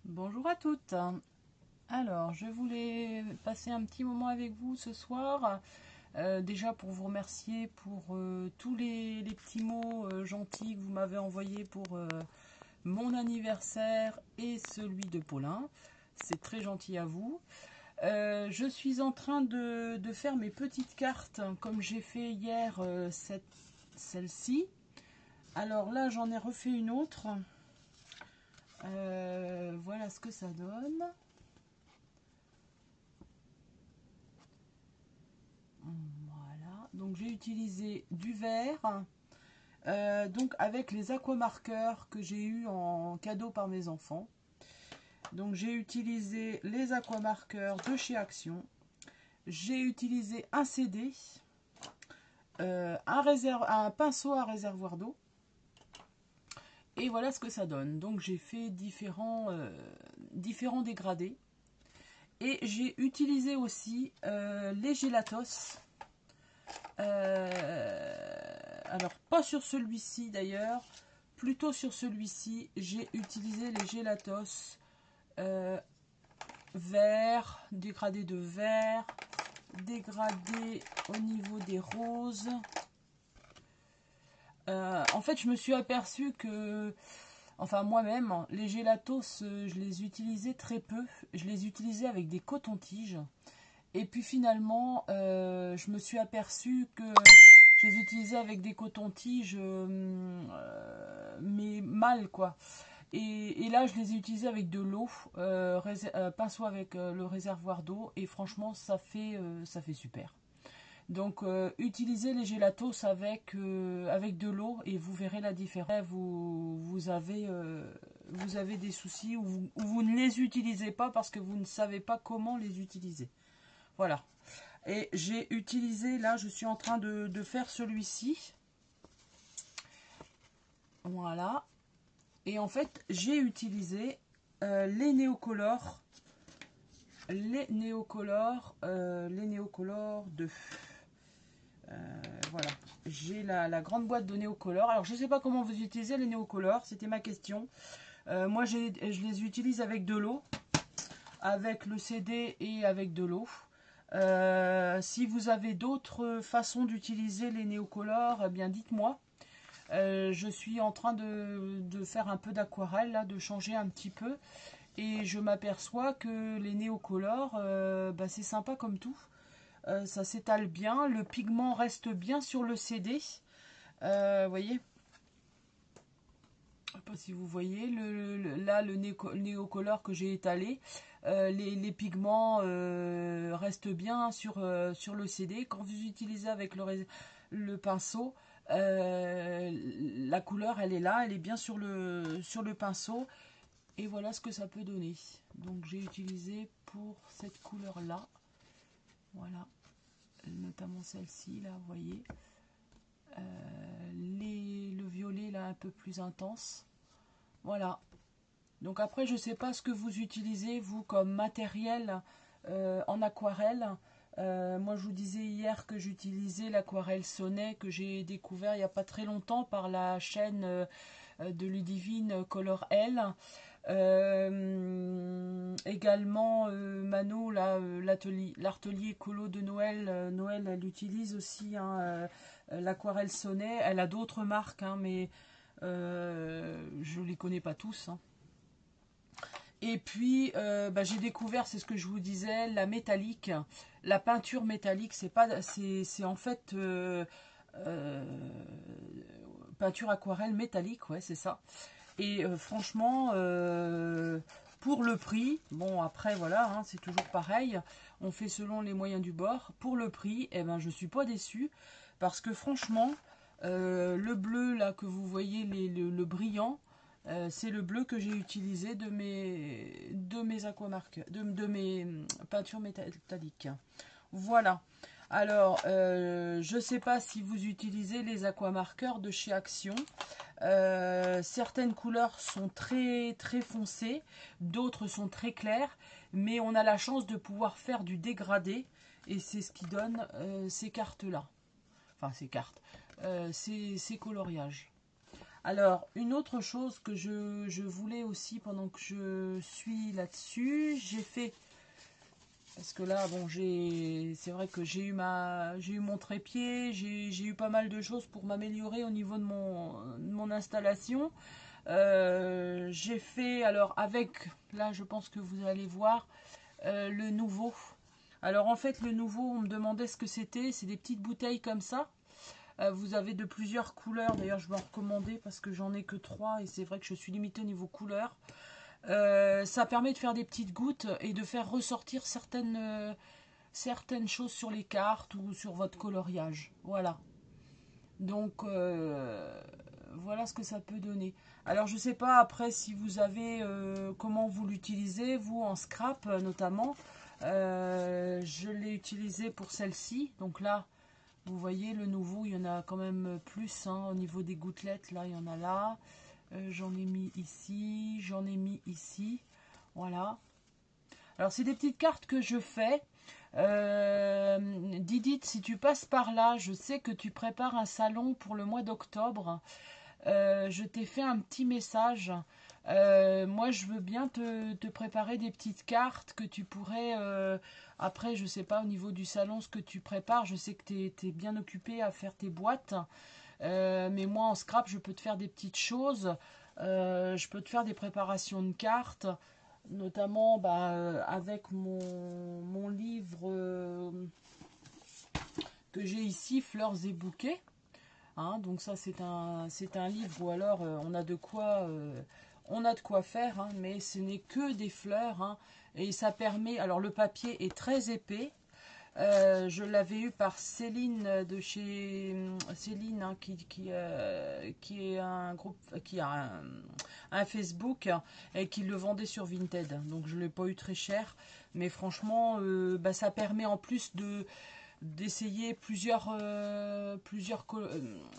Bonjour à toutes. Alors, je voulais passer un petit moment avec vous ce soir. Déjà pour vous remercier pour tous les petits mots gentils que vous m'avez envoyés pour mon anniversaire et celui de Paulin. C'est très gentil à vous. Je suis en train de faire mes petites cartes comme j'ai fait hier celle-ci. Alors là, j'en ai refait une autre. Voilà ce que ça donne. Voilà, donc j'ai utilisé du vert, donc avec les aquamarqueurs que j'ai eu en cadeau par mes enfants. Donc j'ai utilisé les aquamarqueurs de chez Action. J'ai utilisé un CD, un pinceau à réservoir d'eau. Et voilà ce que ça donne. Donc j'ai fait différents dégradés. Et j'ai utilisé aussi les gélatos. Alors pas sur celui-ci d'ailleurs, plutôt sur celui-ci, j'ai utilisé les gélatos vert, dégradé de vert, dégradé au niveau des roses. En fait, je me suis aperçue que, enfin moi-même, les gélatos, je les utilisais très peu. Je les utilisais avec des cotons-tiges. Et puis finalement, je me suis aperçue que je les utilisais avec des cotons-tiges, mais mal quoi. Et là, je les ai utilisés avec de l'eau, pinceau avec le réservoir d'eau, et franchement, ça fait super. Donc, utilisez les gélatos avec de l'eau et vous verrez la différence. Vous avez des soucis ou vous ne les utilisez pas parce que vous ne savez pas comment les utiliser. Voilà. Et j'ai utilisé, là, je suis en train de faire celui-ci. Voilà. Et en fait, j'ai utilisé les néocolores. Les néocolores 2. Voilà. J'ai la grande boîte de néocolores. Alors, je ne sais pas comment vous utilisez les néocolores. C'était ma question. Moi, je les utilise avec de l'eau. Avec le CD et avec de l'eau. Si vous avez d'autres façons d'utiliser les néocolores, eh bien dites-moi. Je suis en train de faire un peu d'aquarelle, là, de changer un petit peu. Et je m'aperçois que les néocolores, c'est sympa comme tout. Ça s'étale bien, le pigment reste bien sur le CD. Vous voyez ? Je ne sais pas si vous voyez, là, le néocolore que j'ai étalé, les pigments restent bien sur le CD. Quand vous utilisez avec le pinceau, la couleur, elle est là, elle est bien sur le pinceau. Et voilà ce que ça peut donner. Donc j'ai utilisé pour cette couleur-là, voilà, notamment celle-ci, là, vous voyez. Le violet, là, un peu plus intense. Voilà. Donc après, je ne sais pas ce que vous utilisez, vous, comme matériel en aquarelle. Moi, je vous disais hier que j'utilisais l'aquarelle Sonnet que j'ai découvert il n'y a pas très longtemps par la chaîne de Ludivine Color L. Également, Mano, l'atelier écolo de Noël. Noël, elle utilise aussi l'aquarelle Sonnet. Elle a d'autres marques, hein, mais je ne les connais pas tous. Hein. Et puis, j'ai découvert, c'est ce que je vous disais, la métallique. La peinture métallique, c'est en fait peinture aquarelle métallique, ouais, c'est ça. Et franchement, pour le prix, bon après voilà, hein, c'est toujours pareil, on fait selon les moyens du bord. Pour le prix, eh ben, je ne suis pas déçue, parce que franchement, le bleu là que vous voyez, le brillant, c'est le bleu que j'ai utilisé de mes aquamarques, de mes peintures métalliques. Voilà. Alors, je ne sais pas si vous utilisez les aquamarqueurs de chez Action. Certaines couleurs sont très très foncées, d'autres sont très claires, mais on a la chance de pouvoir faire du dégradé et c'est ce qui donne ces cartes là, enfin ces cartes, ces coloriages. Alors, une autre chose que je voulais aussi pendant que je suis là-dessus, j'ai fait... Parce que là, bon, c'est vrai que j'ai eu mon trépied, j'ai eu pas mal de choses pour m'améliorer au niveau de mon installation. J'ai fait, alors avec, là je pense que vous allez voir, le nouveau. Alors en fait, le nouveau, on me demandait ce que c'était. C'est des petites bouteilles comme ça. Vous avez de plusieurs couleurs. D'ailleurs, je vais en recommander parce que j'en ai que 3 et c'est vrai que je suis limitée au niveau couleur. Ça permet de faire des petites gouttes et de faire ressortir certaines choses sur les cartes ou sur votre coloriage. Voilà. Donc, voilà ce que ça peut donner. Alors, je ne sais pas après si vous avez, comment vous l'utilisez, vous en scrap notamment. Je l'ai utilisé pour celle-ci. Donc là, vous voyez le nouveau, il y en a quand même plus hein, au niveau des gouttelettes. Là, il y en a là. J'en ai mis ici, j'en ai mis ici. Voilà. Alors, c'est des petites cartes que je fais. Didit, si tu passes par là, je sais que tu prépares un salon pour le mois d'octobre. Je t'ai fait un petit message. Moi, je veux bien te préparer des petites cartes que tu pourrais... après, je sais pas au niveau du salon ce que tu prépares. Je sais que tu es bien occupé à faire tes boîtes. Mais moi, en scrap, je peux te faire des petites choses. Je peux te faire des préparations de cartes. Notamment avec mon livre que j'ai ici, Fleurs et bouquets. Hein, donc ça c'est un livre où alors on a de quoi faire, hein, mais ce n'est que des fleurs. Hein, et ça permet, alors le papier est très épais. Je l'avais eu par Céline de chez Céline hein, qui est un groupe qui a un Facebook et qui le vendait sur Vinted. Donc je ne l'ai pas eu très cher, mais franchement ça permet en plus d'essayer plusieurs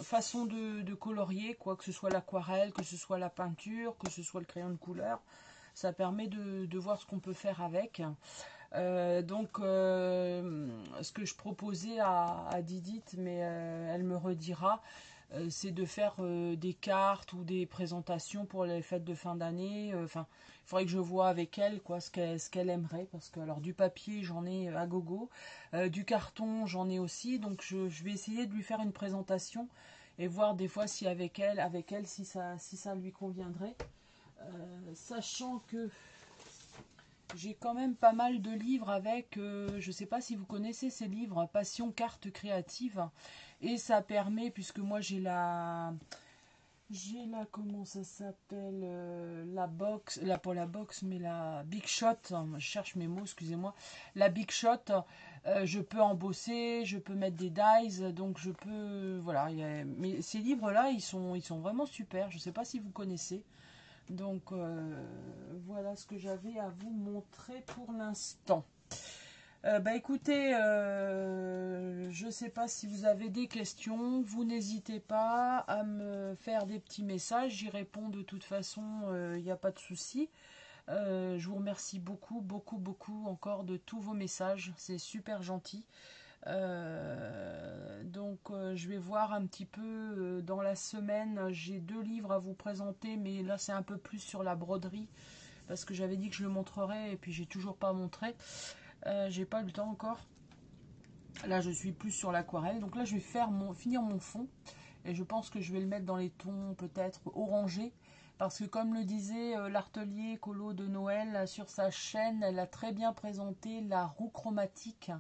façons de colorier, quoi, que ce soit l'aquarelle, que ce soit la peinture, que ce soit le crayon de couleur. Ça permet de voir ce qu'on peut faire avec. Ce que je proposais à Didit, mais elle me redira, c'est de faire des cartes ou des présentations pour les fêtes de fin d'année. Enfin, il faudrait que je vois avec elle quoi, ce qu'elle aimerait, parce que alors du papier j'en ai à gogo, du carton j'en ai aussi, donc je vais essayer de lui faire une présentation et voir des fois si avec elle si ça lui conviendrait. Sachant que j'ai quand même pas mal de livres avec, je ne sais pas si vous connaissez ces livres, Passion Carte Créative. Et ça permet, puisque moi comment ça s'appelle, la box, pas la box, mais la Big Shot, je cherche mes mots, excusez-moi, la Big Shot, je peux embosser, je peux mettre des dies, donc je peux, voilà, mais ces livres-là, ils sont vraiment super, je ne sais pas si vous connaissez. Donc voilà ce que j'avais à vous montrer pour l'instant. Écoutez, je ne sais pas si vous avez des questions, vous n'hésitez pas à me faire des petits messages, j'y réponds de toute façon, il n'y a pas de souci. Je vous remercie beaucoup, beaucoup, beaucoup encore de tous vos messages, c'est super gentil. Je vais voir un petit peu dans la semaine. J'ai 2 livres à vous présenter, mais là c'est un peu plus sur la broderie parce que j'avais dit que je le montrerais et puis j'ai toujours pas montré. J'ai pas eu le temps encore. Là je suis plus sur l'aquarelle. Donc là je vais finir mon fond et je pense que je vais le mettre dans les tons peut-être orangés. Parce que comme le disait l'artelier Colo de Noël sur sa chaîne, elle a très bien présenté la roue chromatique.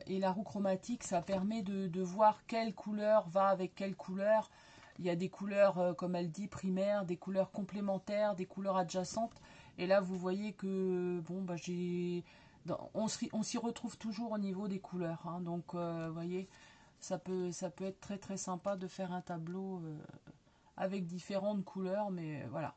Et la roue chromatique, ça permet de voir quelle couleur va avec quelle couleur. Il y a des couleurs, comme elle dit, primaires, des couleurs complémentaires, des couleurs adjacentes. Et là, vous voyez que bon, on s'y retrouve toujours au niveau des couleurs. Hein. Donc, vous voyez, ça peut être très très sympa de faire un tableau avec différentes couleurs, mais voilà.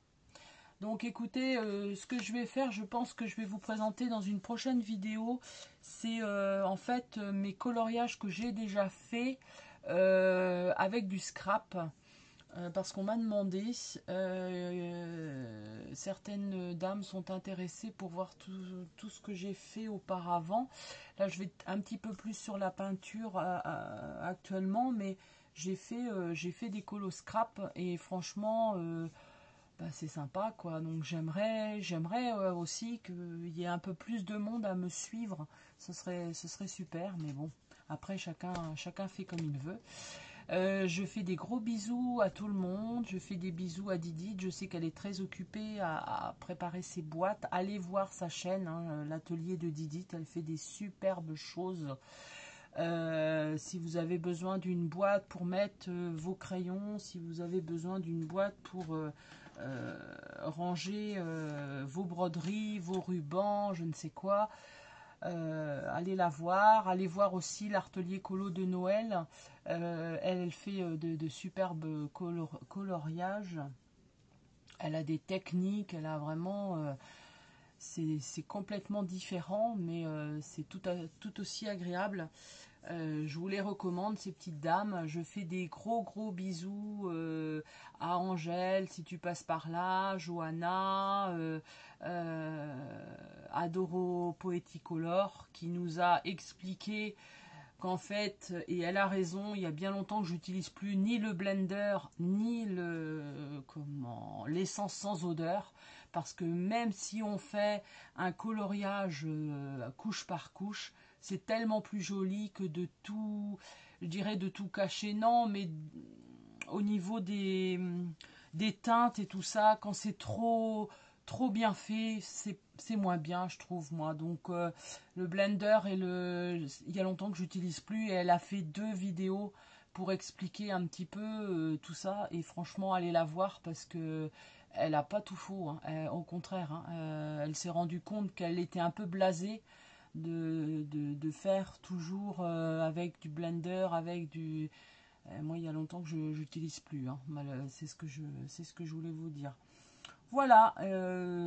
Donc écoutez, ce que je vais faire, je pense que je vais vous présenter dans une prochaine vidéo, c'est en fait mes coloriages que j'ai déjà fait avec du scrap. Parce qu'on m'a demandé, certaines dames sont intéressées pour voir tout ce que j'ai fait auparavant. Là je vais un petit peu plus sur la peinture actuellement, mais j'ai fait des colos scrap et franchement, bah, c'est sympa quoi. Donc j'aimerais aussi qu'il y ait un peu plus de monde à me suivre. Ce serait super, mais bon, après chacun fait comme il veut. Je fais des gros bisous à tout le monde. Je fais des bisous à Didit. Je sais qu'elle est très occupée à préparer ses boîtes. Allez voir sa chaîne, hein, l'atelier de Didit. Elle fait des superbes choses. Si vous avez besoin d'une boîte pour mettre vos crayons, si vous avez besoin d'une boîte pour ranger vos broderies, vos rubans, je ne sais quoi, allez la voir. Allez voir aussi l'atelier colo de Noël. Elle fait de superbes coloriages. Elle a des techniques, elle a vraiment... c'est complètement différent, mais c'est tout aussi agréable. Je vous les recommande, ces petites dames. Je fais des gros bisous à Angèle, si tu passes par là, Johanna, Adoro Poeticolor, qui nous a expliqué qu'en fait, et elle a raison, il y a bien longtemps que j'utilise plus ni le blender, ni l'essence sans odeur, parce que même si on fait un coloriage couche par couche, c'est tellement plus joli que de tout, je dirais de tout cacher, non, mais au niveau des teintes et tout ça, quand c'est trop bien fait, c'est moins bien, je trouve, moi. Donc, le blender, il y a longtemps que j'utilise plus, et elle a fait 2 vidéos pour expliquer un petit peu tout ça, et franchement, allez la voir, parce que elle n'a pas tout faux, hein. Au contraire, hein, elle s'est rendue compte qu'elle était un peu blasée de faire toujours avec du blender, avec du... moi, il y a longtemps que je n'utilise plus, hein. C'est ce que je voulais vous dire. Voilà,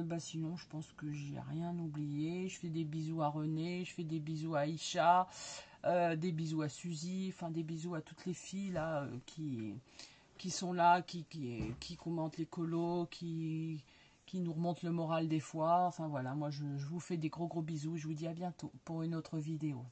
bah sinon je pense que j'ai rien oublié. Je fais des bisous à René, je fais des bisous à Aïcha, des bisous à Suzy, enfin des bisous à toutes les filles là qui sont là, qui commentent les colos, qui nous remontent le moral des fois. Enfin voilà, moi je vous fais des gros bisous. Je vous dis à bientôt pour une autre vidéo.